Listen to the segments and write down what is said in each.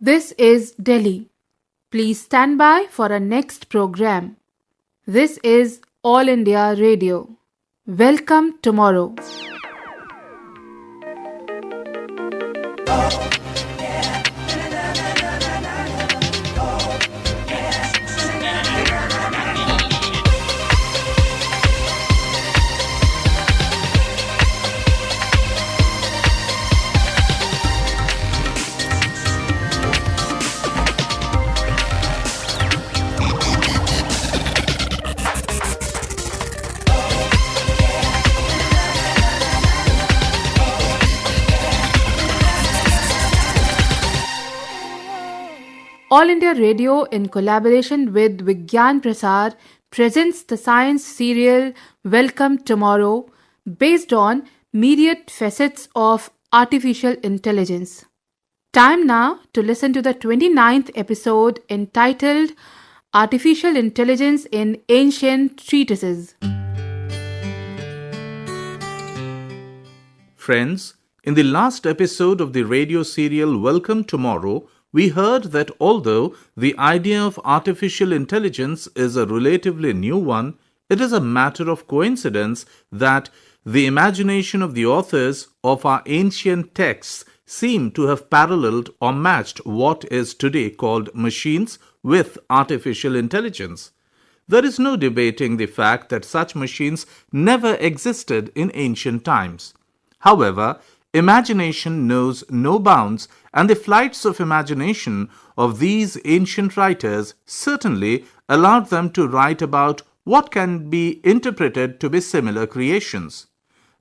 This is Delhi. Please stand by for our next program. This is All India Radio. Welcome tomorrow. All India Radio, in collaboration with Vigyan Prasar, presents the science serial Welcome Tomorrow, based on myriad facets of artificial intelligence. Time now to listen to the 29th episode entitled Artificial Intelligence in Ancient Treatises. Friends, in the last episode of the radio serial Welcome Tomorrow, we heard that although the idea of artificial intelligence is a relatively new one, it is a matter of coincidence that the imagination of the authors of our ancient texts seem to have paralleled or matched what is today called machines with artificial intelligence. There is no debating the fact that such machines never existed in ancient times. However, imagination knows no bounds, and the flights of imagination of these ancient writers certainly allowed them to write about what can be interpreted to be similar creations.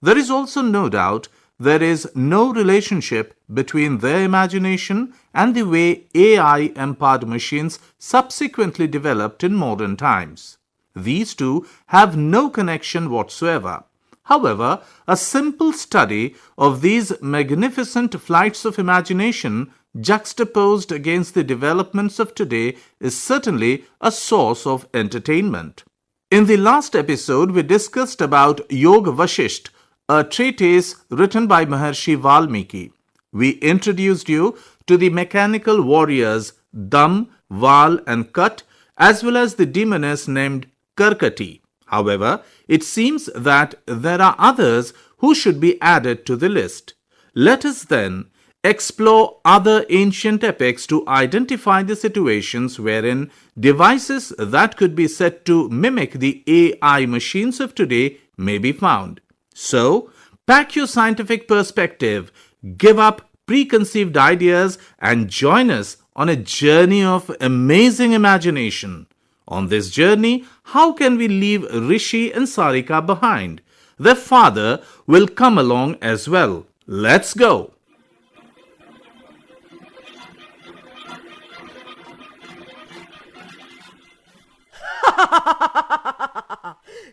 There is also no doubt there is no relationship between their imagination and the way AI-empowered machines subsequently developed in modern times. These two have no connection whatsoever. However, a simple study of these magnificent flights of imagination juxtaposed against the developments of today is certainly a source of entertainment. In the last episode, we discussed about Yoga Vashisht, a treatise written by Maharshi Valmiki. We introduced you to the mechanical warriors Dam, Val and Kat, as well as the demoness named Karkati. However, it seems that there are others who should be added to the list. Let us then explore other ancient epics to identify the situations wherein devices that could be said to mimic the AI machines of today may be found. So, pack your scientific perspective, give up preconceived ideas, and join us on a journey of amazing imagination. On this journey, how can we leave Rishi and Sarika behind? Their father will come along as well. Let's go!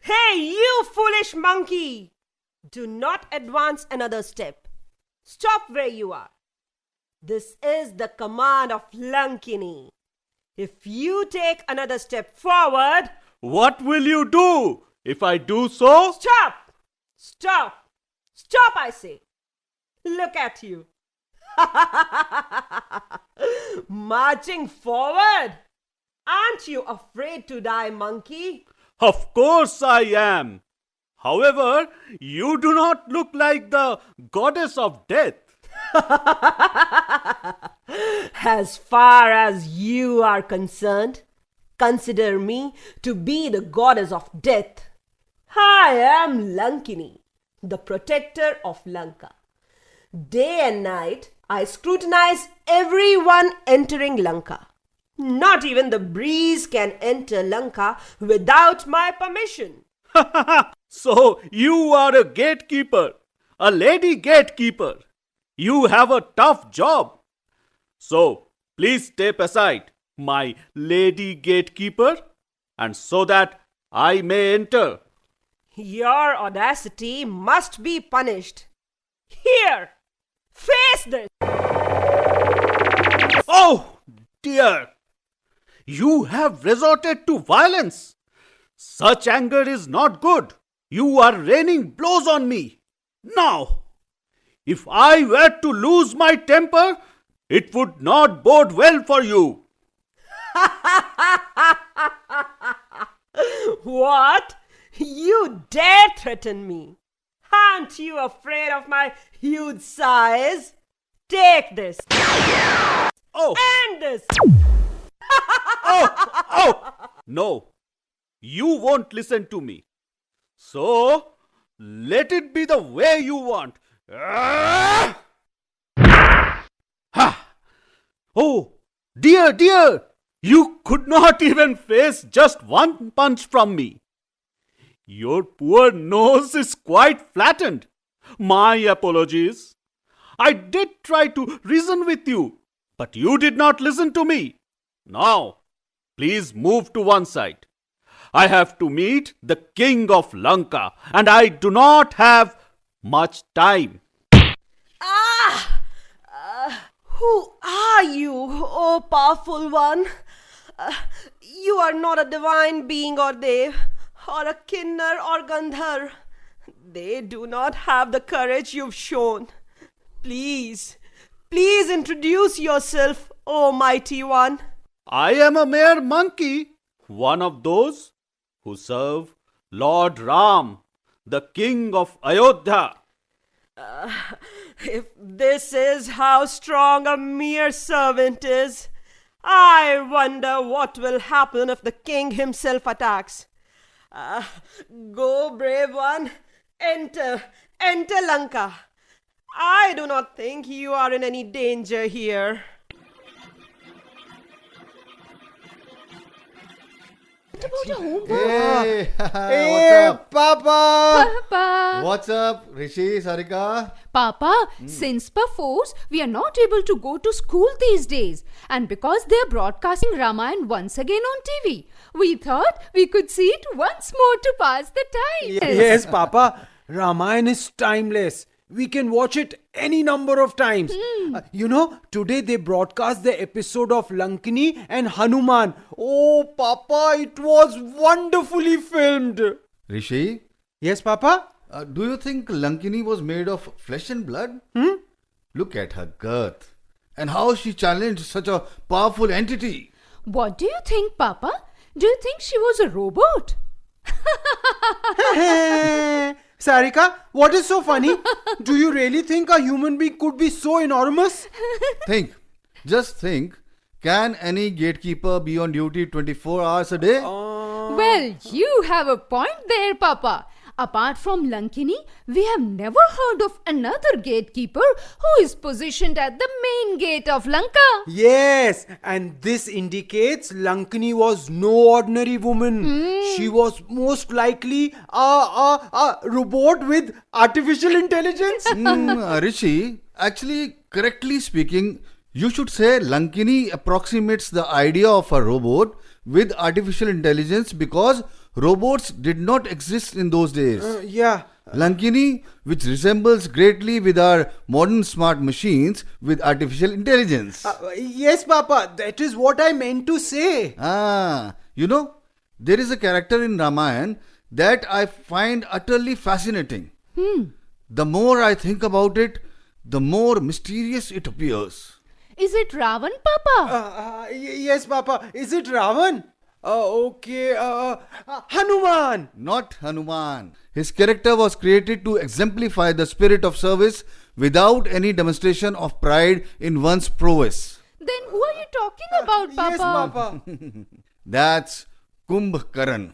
Hey, you foolish monkey! Do not advance another step. Stop where you are. This is the command of Lankini. If you take another step forward... What will you do if I do so? Stop! Stop! Stop, I say. Look at you. Marching forward. Aren't you afraid to die, monkey? Of course I am. However, you do not look like the goddess of death. As far as you are concerned, consider me to be the goddess of death. I am Lankini, the protector of Lanka. Day and night, I scrutinize everyone entering Lanka. Not even the breeze can enter Lanka without my permission. So you are a gatekeeper, a lady gatekeeper. You have a tough job. So please step aside, my lady gatekeeper, and so that I may enter. Your audacity must be punished. Here, face this. Oh dear! You have resorted to violence. Such anger is not good. You are raining blows on me. Now, if I were to lose my temper, It would not bode well for you. What? You dare threaten me? Aren't you afraid of my huge size? Take this. Oh, And this. oh! No, you won't listen to me. So, let it be the way you want. Ah! Ha! Oh, dear, you could not even face just one punch from me. Your poor nose is quite flattened. My apologies. I did try to reason with you, but you did not listen to me. Now, please move to one side. I have to meet the king of Lanka, and I do not have much time. Who are you, oh powerful one? You are not a divine being or dev, or a kinnar or gandhar. They do not have the courage you've shown. Please introduce yourself, oh mighty one. I am a mere monkey, one of those who serve Lord Ram, the king of Ayodhya. If this is how strong a mere servant is, I wonder what will happen if the king himself attacks. Go, brave one, enter Lanka. I do not think you are in any danger here. Hey, Hey, what's up? Papa! Papa! What's up, Rishi, Sarika? Papa, since perforce, we are not able to go to school these days. And because they are broadcasting Ramayana once again on TV, we thought we could see it once more to pass the time. Yes, Papa. Ramayana is timeless. We can watch it any number of times. Today they broadcast the episode of Lankini and Hanuman. Oh, Papa, it was wonderfully filmed. Rishi, Yes, Papa? do you think Lankini was made of flesh and blood? Look at her girth and how she challenged such a powerful entity. What do you think, Papa? Do you think she was a robot? Sarika, what is so funny? Do you really think a human being could be so enormous? Just think, can any gatekeeper be on duty 24 hours a day? Well, you have a point there, Papa. Apart from Lankini, we have never heard of another gatekeeper who is positioned at the main gate of Lanka. Yes, and this indicates Lankini was no ordinary woman. She was most likely a robot with artificial intelligence. Rishi, actually, correctly speaking, you should say Lankini approximates the idea of a robot with artificial intelligence because robots did not exist in those days. Lankini, which resembles greatly with our modern smart machines with artificial intelligence. Yes, Papa, that is what I meant to say. There is a character in Ramayana that I find utterly fascinating. The more I think about it, the more mysterious it appears. Is it Ravan, Papa? Yes, Papa. Is it Ravan? Okay. Hanuman. Not Hanuman. His character was created to exemplify the spirit of service without any demonstration of pride in one's prowess. Then who are you talking about, Papa? Yes, Papa. That's Kumbhakaran.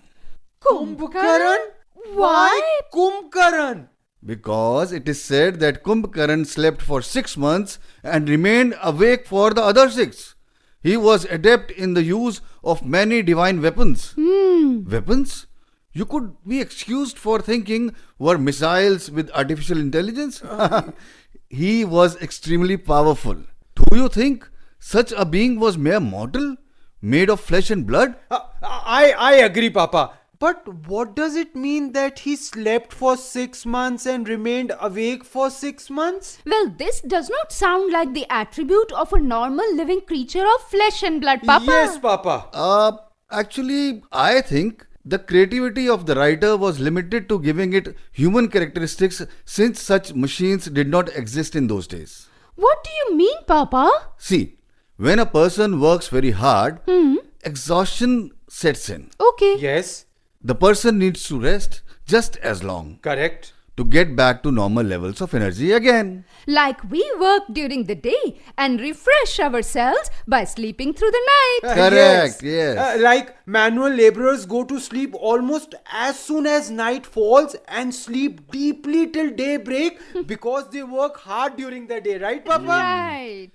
Kumbhakaran? Why Kumbhakaran? Because it is said that Kumbhakaran slept for 6 months and remained awake for the other 6. He was adept in the use of many divine weapons. Weapons? You could be excused for thinking were missiles with artificial intelligence. He was extremely powerful. Do you think such a being was mere mortal, made of flesh and blood? I agree, Papa. But what does it mean that he slept for 6 months and remained awake for 6 months? Well, this does not sound like the attribute of a normal living creature of flesh and blood, Papa. Yes, Papa. Actually, I think the creativity of the writer was limited to giving it human characteristics since such machines did not exist in those days. What do you mean, Papa? See, when a person works very hard, exhaustion sets in. Okay. Yes, The person needs to rest just as long correct. to get back to normal levels of energy again. Like we work during the day and refresh ourselves by sleeping through the night. Correct, yes. Like manual laborers go to sleep almost as soon as night falls and sleep deeply till daybreak because they work hard during the day, right, Papa? Right.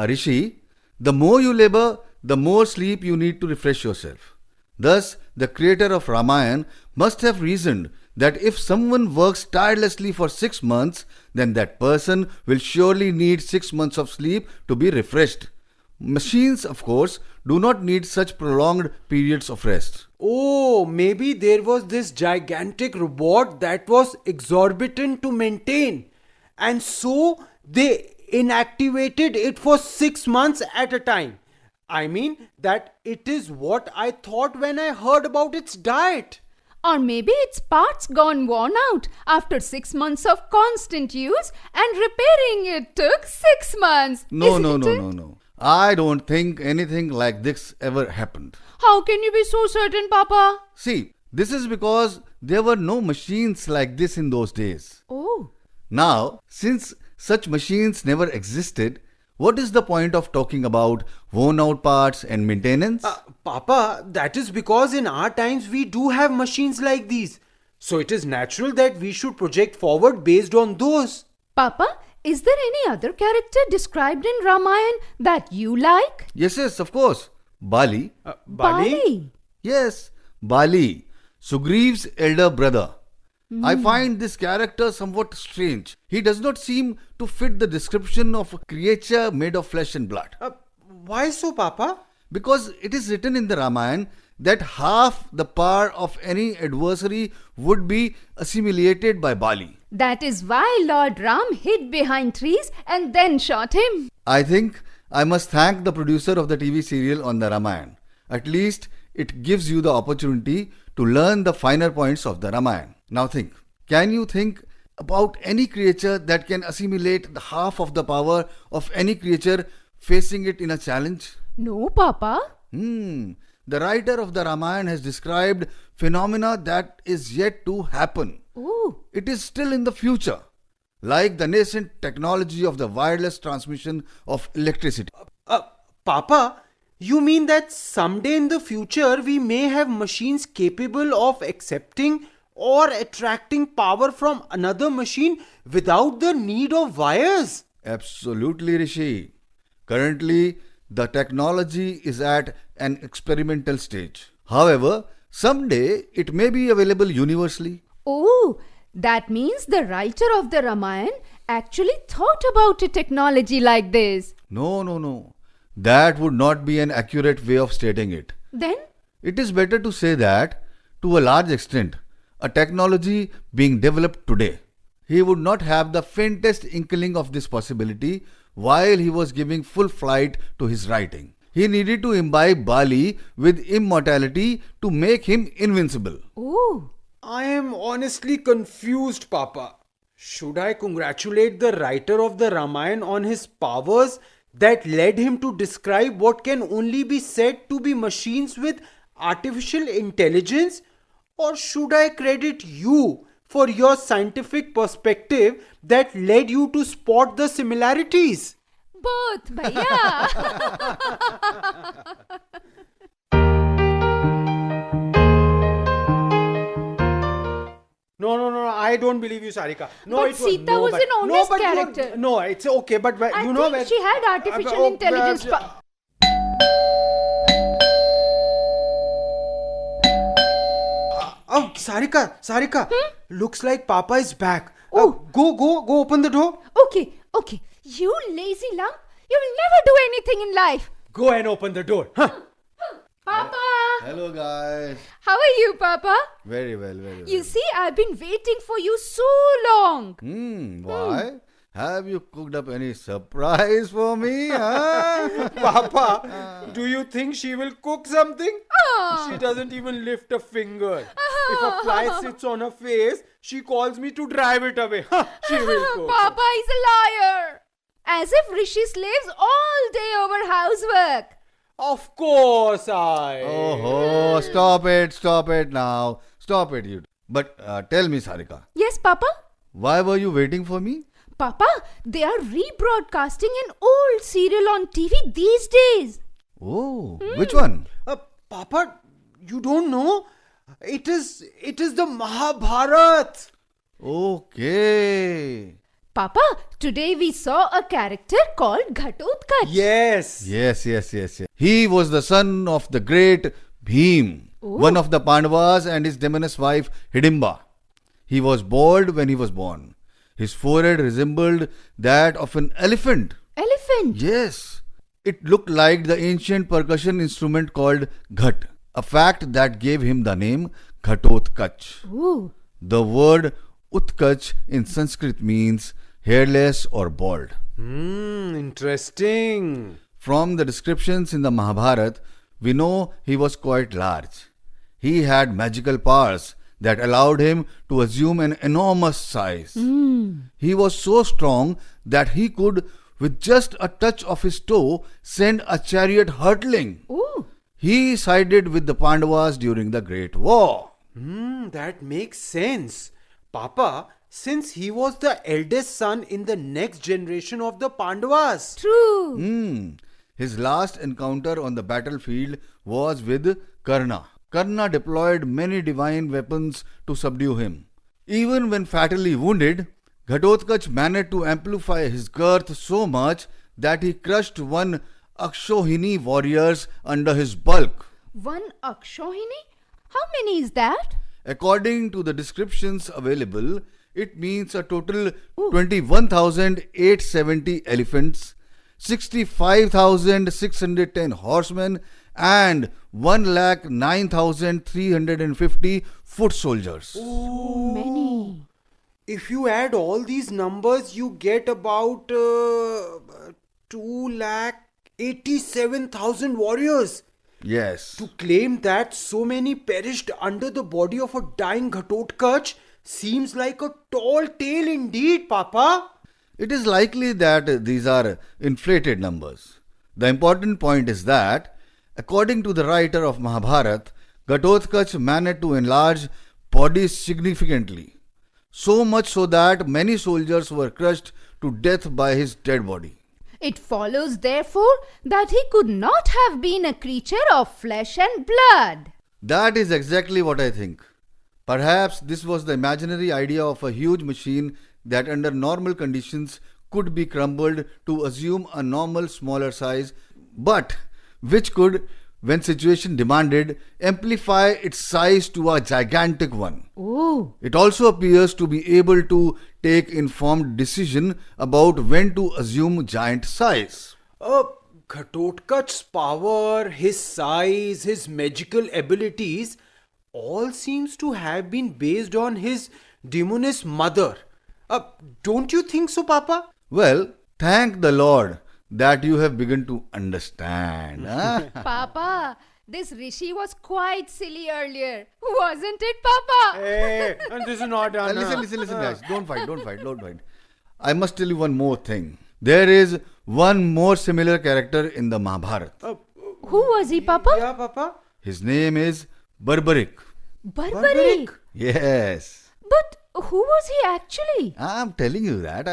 Rishi, the more you labor, the more sleep you need to refresh yourself. Thus, the creator of Ramayana must have reasoned that if someone works tirelessly for 6 months, then that person will surely need 6 months of sleep to be refreshed. Machines, of course, do not need such prolonged periods of rest. Oh, maybe there was this gigantic robot that was exorbitant to maintain. And so they inactivated it for 6 months at a time. I mean, that it is what I thought when I heard about its diet. Or maybe its parts gone worn out after 6 months of constant use and repairing it took 6 months. Isn't it? No. I don't think anything like this ever happened. How can you be so certain, Papa? See, this is because there were no machines like this in those days. Oh. Now, since such machines never existed, what is the point of talking about worn out parts and maintenance? Papa, that is because in our times we do have machines like these. So it is natural that we should project forward based on those. Papa, is there any other character described in Ramayana that you like? Yes, of course. Bali. Bali. Yes, Bali, Sugriev's elder brother. I find this character somewhat strange. He does not seem to fit the description of a creature made of flesh and blood. Why so, Papa? Because it is written in the Ramayana that half the power of any adversary would be assimilated by Bali. That is why Lord Ram hid behind trees and then shot him. I think I must thank the producer of the TV serial on the Ramayana. At least it gives you the opportunity to learn the finer points of the Ramayana. Now think, can you think about any creature that can assimilate the half of the power of any creature facing it in a challenge? No, Papa. The writer of the Ramayana has described phenomena that is yet to happen. Oh. It is still in the future, like the nascent technology of the wireless transmission of electricity. Papa, you mean that someday in the future we may have machines capable of accepting or attracting power from another machine without the need of wires? Absolutely, Rishi. Currently, the technology is at an experimental stage. However, someday it may be available universally. Oh, that means the writer of the Ramayana actually thought about a technology like this. No. That would not be an accurate way of stating it. Then? It is better to say that, to a large extent, a technology being developed today. He would not have the faintest inkling of this possibility while he was giving full flight to his writing. He needed to imbibe Bali with immortality to make him invincible. Oh. I am honestly confused, Papa. Should I congratulate the writer of the Ramayana on his powers that led him to describe what can only be said to be machines with artificial intelligence? Or should I credit you for your scientific perspective that led you to spot the similarities? Both, bhaiya. No, I don't believe you, Sarika. No, But it Sita no, was but- an honest but character. No, it's okay, but I you know think when she had artificial intelligence. Oh, Sarika. Looks like Papa is back. Oh. Go open the door. Okay. You lazy lump. You will never do anything in life. Go and open the door. Huh. Papa. Hello, guys. How are you, Papa? Very well. You see, I've been waiting for you so long. Why? Have you cooked up any surprise for me? Huh? Papa, do you think she will cook something? She doesn't even lift a finger. If a fly sits on her face, she calls me to drive it away. She will cook. Papa is a liar. As if Rishi slaves all day over housework. Of course I. Oh, stop it now. Stop it, you. But tell me, Sarika, Yes, Papa? why were you waiting for me? Papa, they are rebroadcasting an old serial on TV these days. Oh, which one? Papa, you don't know? It is the Mahabharat. Okay. Papa, today we saw a character called Ghatotkach. Yes. Yes. He was the son of the great Bhim, one of the Pandavas, and his demoness wife Hidimba. He was bald when he was born. His forehead resembled that of an elephant. Elephant? Yes. It looked like the ancient percussion instrument called Ghat, a fact that gave him the name Ghatotkach. Ooh. The word Utkach in Sanskrit means hairless or bald. Interesting. From the descriptions in the Mahabharata, we know he was quite large. He had magical powers that allowed him to assume an enormous size. He was so strong that he could, with just a touch of his toe, send a chariot hurtling. Ooh. He sided with the Pandavas during the Great War. That makes sense. Papa, since he was the eldest son in the next generation of the Pandavas. True. His last encounter on the battlefield was with Karna. Karna deployed many divine weapons to subdue him. Even when fatally wounded, Ghatotkach managed to amplify his girth so much that he crushed one Akashvani warriors under his bulk. One Akashvani? How many is that? According to the descriptions available, it means a total 21,870 elephants, 65,610 horsemen, and 1,09,350 foot soldiers. Many. If you add all these numbers, you get about 2,87,000 warriors. Yes. To claim that so many perished under the body of a dying Ghatotkach seems like a tall tale indeed, Papa. It is likely that these are inflated numbers. The important point is that, according to the writer of Mahabharata, Ghatotkach managed to enlarge bodies significantly, so much so that many soldiers were crushed to death by his dead body. It follows, therefore, that he could not have been a creature of flesh and blood. That is exactly what I think. Perhaps this was the imaginary idea of a huge machine that under normal conditions could be crumbled to assume a normal smaller size, but which could, when situation demanded, amplify its size to a gigantic one. Oh. It also appears to be able to take informed decision about when to assume giant size. Ghatotkach's power, his size, his magical abilities all seems to have been based on his demoness mother. Don't you think so, Papa? Well, thank the Lord that you have begun to understand. Papa, this Rishi was quite silly earlier. Wasn't it, Papa? Hey, this is not done. Listen, guys. Don't fight. I must tell you one more thing. There is one more similar character in the Mahabharata. Who was he, Papa? Yeah, Papa. His name is Barbaric. Barbaric. Yes. But who was he actually? I'm telling you that.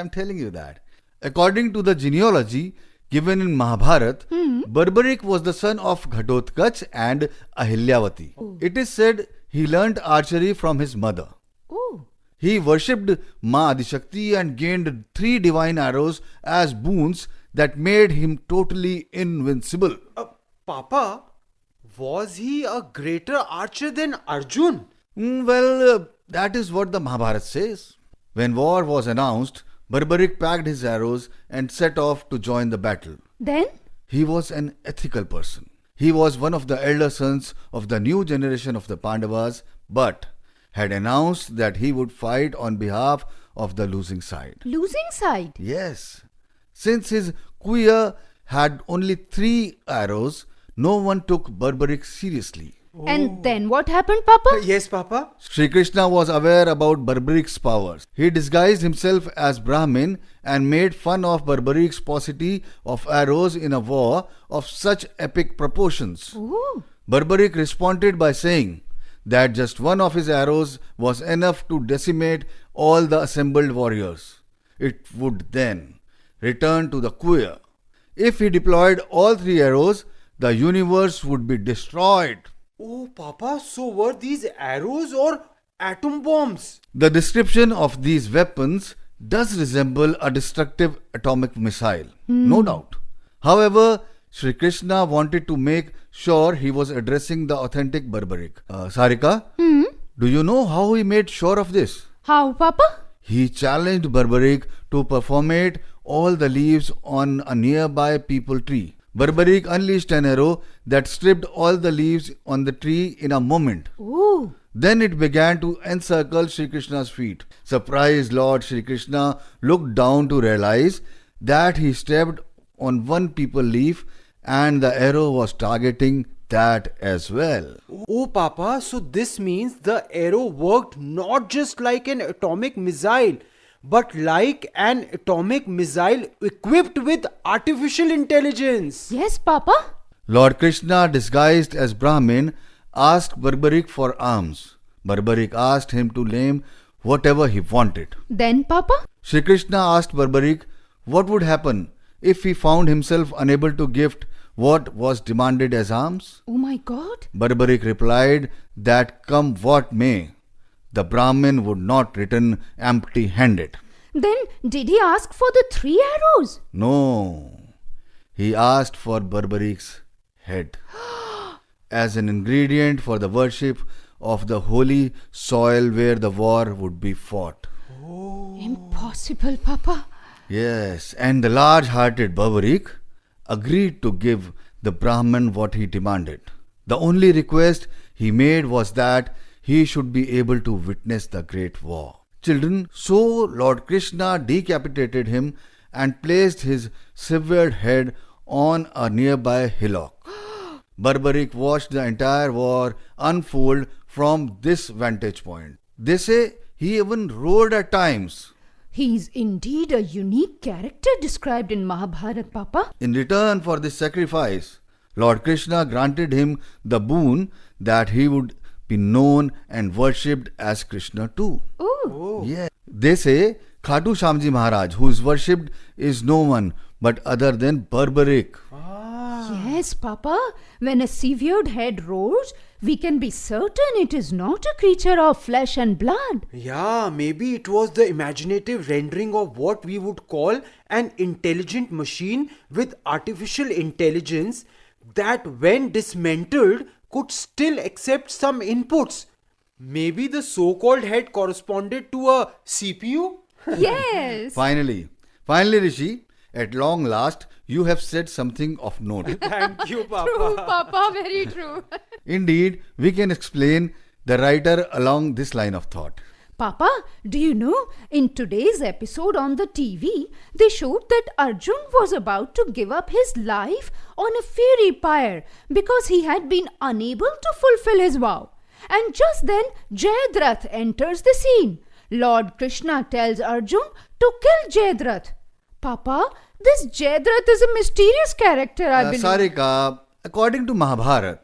According to the genealogy given in Mahabharata, Barbaric was the son of Ghatotkach and Ahilyavati. It is said he learnt archery from his mother. Oh. He worshipped Ma Adishakti and gained 3 divine arrows as boons that made him totally invincible. Papa, was he a greater archer than Arjun? That is what the Mahabharata says. When war was announced, Barbaric packed his arrows and set off to join the battle. Then? He was an ethical person. He was one of the elder sons of the new generation of the Pandavas, but had announced that he would fight on behalf of the losing side. Losing side? Yes. Since his kuya had only 3 arrows, no one took Barbaric seriously. And then what happened, Papa? Yes, Papa. Sri Krishna was aware about Barbarik's powers. He disguised himself as Brahmin and made fun of Barbarik's paucity of arrows in a war of such epic proportions. Ooh. Barbarik responded by saying that just one of his arrows was enough to decimate all the assembled warriors. It would then return to the queer. If he deployed all 3 arrows, the universe would be destroyed. Oh, Papa, so were these arrows or atom bombs? The description of these weapons does resemble a destructive atomic missile, no doubt. However, Sri Krishna wanted to make sure he was addressing the authentic Barbarik. Sarika, do you know how he made sure of this? How, Papa? He challenged Barbarik to perfumate all the leaves on a nearby peepal tree. Barbarik unleashed an arrow that stripped all the leaves on the tree in a moment. Ooh. Then it began to encircle Sri Krishna's feet. Surprised Lord Sri Krishna looked down to realize that he stepped on one peepal leaf and the arrow was targeting that as well. Oh, Papa, so this means the arrow worked not just like an atomic missile, but like an atomic missile equipped with artificial intelligence. Yes, Papa? Lord Krishna, disguised as Brahmin, asked Barbarik for alms. Barbarik asked him to name whatever he wanted. Then, Papa? Sri Krishna asked Barbarik what would happen if he found himself unable to gift what was demanded as alms. Oh my God. Barbarik replied that come what may, the Brahmin would not return empty-handed. Then did he ask for the 3 arrows? No, he asked for Barbarik's head as an ingredient for the worship of the holy soil where the war would be fought. Impossible, Papa. Yes, and the large-hearted Barbarik agreed to give the Brahman what he demanded. The only request he made was that he should be able to witness the great war. Children, so Lord Krishna decapitated him and placed his severed head on a nearby hillock. Barbarik watched the entire war unfold from this vantage point. They say he even roared at times. He's indeed a unique character described in Mahabharata, Papa. In return for this sacrifice, Lord Krishna granted him the boon that he would be known and worshipped as Krishna too. Oh. Yeah. They say Khatu Shamji Maharaj, who is worshipped, is no one but other than Barbarik. Yes, Papa. When a severed head roars, we can be certain it is not a creature of flesh and blood. Yeah, maybe it was the imaginative rendering of what we would call an intelligent machine with artificial intelligence that, when dismantled, could still accept some inputs. Maybe the so-called head corresponded to a CPU? Yes. Finally, Rishi, at long last, you have said something of note. Thank you, Papa. True, Papa. Very true. Indeed, we can explain the writer along this line of thought. Papa, do you know, in today's episode on the TV, they showed that Arjun was about to give up his life on a fairy pyre because he had been unable to fulfill his vow. And just then, Jayadratha enters the scene. Lord Krishna tells Arjun to kill Jayadratha. Papa, this Jayadratha is a mysterious character, I believe. Sarika, according to Mahabharata,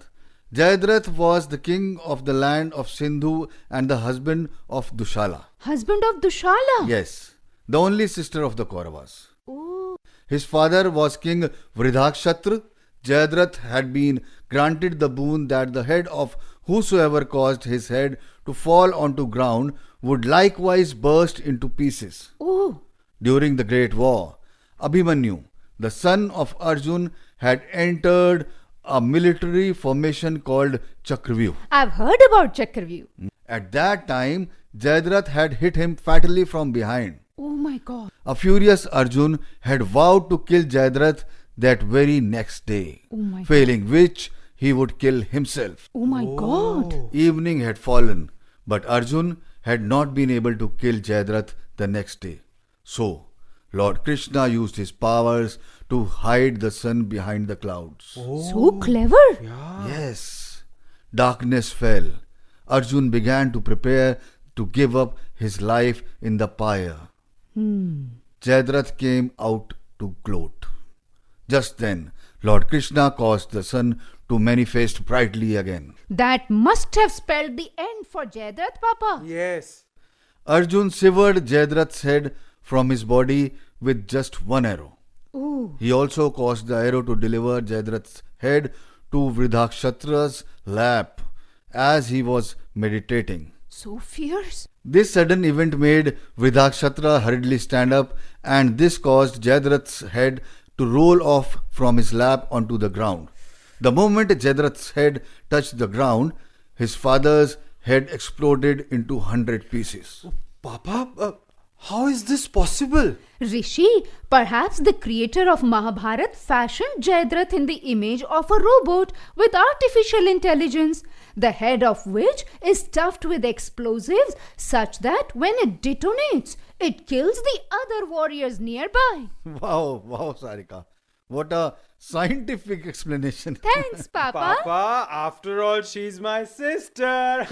Jayadratha was the king of the land of Sindhu and the husband of Dushala. Husband of Dushala? Yes, the only sister of the Kauravas. Oh. His father was King Vridhakshatra. Jayadratha had been granted the boon that the head of whosoever caused his head to fall onto ground would likewise burst into pieces. Oh. During the Great War, Abhimanyu, the son of Arjun, had entered a military formation called Chakravyuh. I've heard about Chakravyuh. At that time, Jayadratha had hit him fatally from behind. Oh my God. A furious Arjun had vowed to kill Jayadratha that very next day, Oh my God. failing which he would kill himself. Oh my God. Evening had fallen, but Arjun had not been able to kill Jayadratha the next day. So, Lord Krishna used his powers to hide the sun behind the clouds. So clever. Yes. darkness fell. Arjun began to prepare to give up his life in the pyre. Jayadratha came out to gloat. Just then, Lord Krishna caused the sun to manifest brightly again. That must have spelled the end for Jayadratha, Papa. Yes. Arjun severed Jayadratha's head from his body with just one arrow. Ooh. He also caused the arrow to deliver Jayadratha's head to Vridhakshatra's lap as he was meditating. So fierce. This sudden event made Vridhakshatra hurriedly stand up, and this caused Jayadratha's head to roll off from his lap onto the ground. The moment Jayadratha's head touched the ground, his father's head exploded into 100 pieces. Papa, how is this possible? Rishi, perhaps the creator of Mahabharata fashioned Jayadratha in the image of a robot with artificial intelligence, the head of which is stuffed with explosives such that when it detonates, it kills the other warriors nearby. Wow, Sarika. What a scientific explanation. Thanks, Papa. Papa, after all, she's my sister.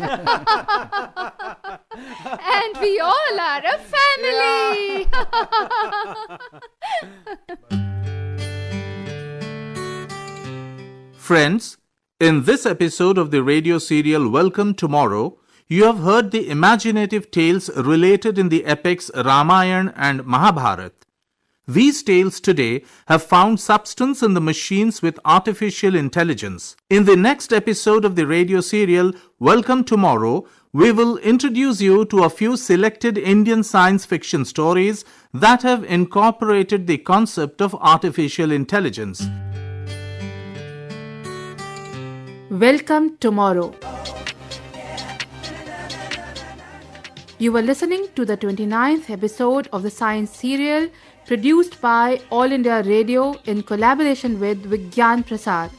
And we all are a family. Friends, in this episode of the radio serial Welcome Tomorrow, you have heard the imaginative tales related in the epics Ramayana and Mahabharata. These tales today have found substance in the machines with artificial intelligence. In the next episode of the radio serial Welcome Tomorrow, we will introduce you to a few selected Indian science fiction stories that have incorporated the concept of artificial intelligence. Welcome Tomorrow. You were listening to the 29th episode of the science serial produced by All India Radio in collaboration with Vigyan Prasar.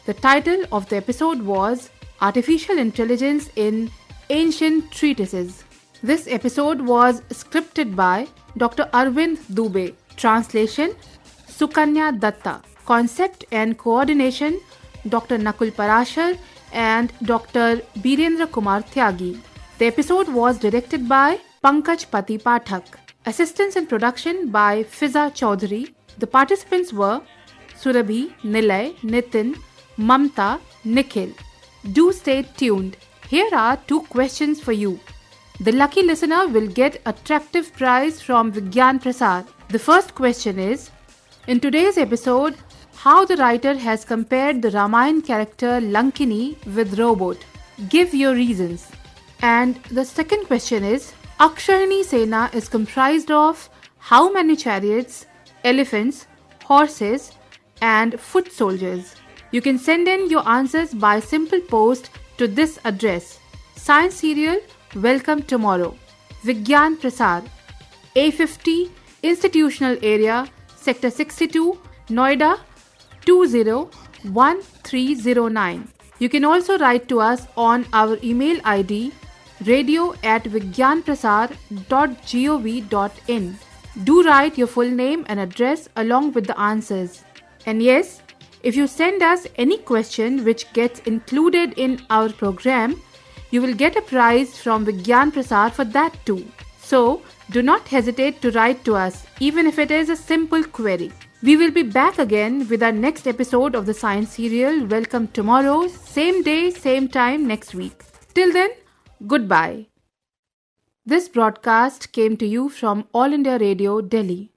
The title of the episode was Artificial Intelligence in Ancient Treatises. This episode was scripted by Dr. Arvind Dube. Translation Sukanya Datta. Concept and coordination Dr. Nakul Parashar and Dr. Beerendra Kumar Tyagi. The episode was directed by Pankajpati Pathak. Assistance in production by Fiza Chaudhary. The participants were Surabhi, Nilay, Nitin, Mamta, Nikhil. Do stay tuned. Here are 2 questions for you. The lucky listener will get attractive prize from Vigyan Prasar. The first question is, in today's episode, how the writer has compared the Ramayana character Lankini with robot. Give your reasons. And the second question is, Akashvani Sena is comprised of how many chariots, elephants, horses and foot soldiers? You can send in your answers by simple post to this address. Science Serial Welcome Tomorrow. Vigyan Prasar, A50, Institutional Area, Sector 62, Noida 201309. You can also write to us on our email ID radio@vigyanprasar.gov.in. Do write your full name and address along with the answers. And yes, if you send us any question which gets included in our program, you will get a prize from Vigyan Prasar for that too. So, do not hesitate to write to us, even if it is a simple query. We will be back again with our next episode of the science serial Welcome Tomorrow, same day, same time next week. Till then, goodbye. This broadcast came to you from All India Radio, Delhi.